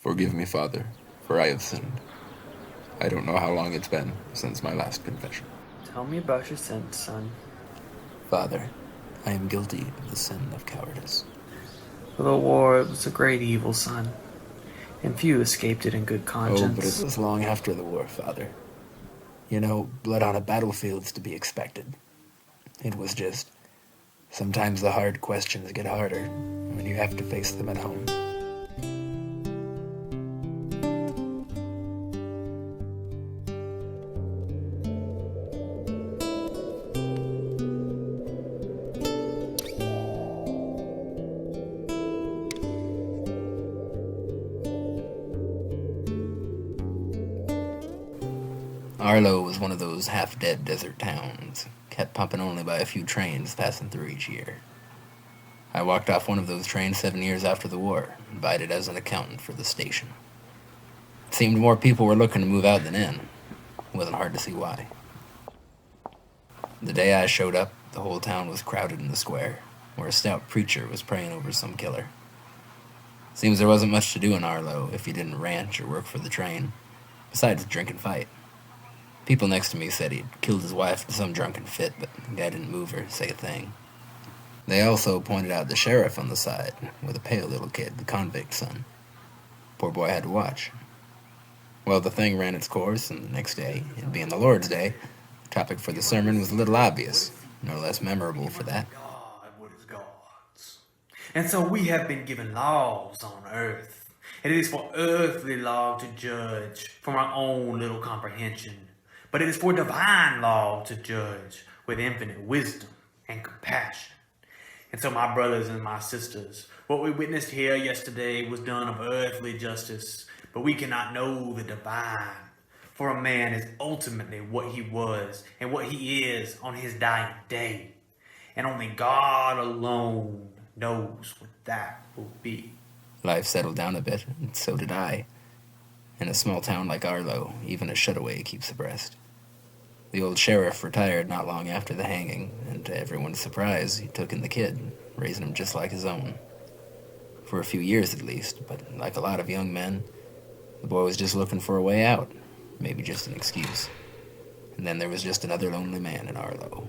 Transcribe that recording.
Forgive me, Father, for I have sinned. I don't know how long it's been since my last confession. Tell me about your sins, son. Father, I am guilty of the sin of cowardice. For the war, it was a great evil, son, and few escaped it in good conscience. Oh, but it was long after the war, Father. You know, blood on a battlefield's to be expected. It was just, sometimes the hard questions get harder when you have to face them at home. Arlo was one of those half-dead desert towns, kept pumping only by a few trains passing through each year. I walked off one of those trains 7 years after the war, invited as an accountant for the station. It seemed more people were looking to move out than in. It wasn't hard to see why. The day I showed up, the whole town was crowded in the square, where a stout preacher was praying over some killer. Seems there wasn't much to do in Arlo if you didn't ranch or work for the train, besides drink and fight. People next to me said he'd killed his wife in some drunken fit, but the guy didn't move or say a thing. They also pointed out the sheriff on the side, with a pale little kid, the convict son. Poor boy had to watch. Well, the thing ran its course, and the next day, it being the Lord's Day, the topic for the sermon was a little obvious, no less memorable for that. God with his gods. And so we have been given laws on earth. And it is for earthly law to judge from our own little comprehension. But it is for divine law to judge with infinite wisdom and compassion. And so, my brothers and my sisters, what we witnessed here yesterday was done of earthly justice, but we cannot know the divine. For a man is ultimately what he was and what he is on his dying day. And only God alone knows what that will be. Life settled down a bit, and so did I. In a small town like Arlo, even a shutaway keeps abreast. The old sheriff retired not long after the hanging, and to everyone's surprise, he took in the kid, raising him just like his own. For a few years at least, but like a lot of young men, the boy was just looking for a way out, maybe just an excuse. And then there was just another lonely man in Arlo.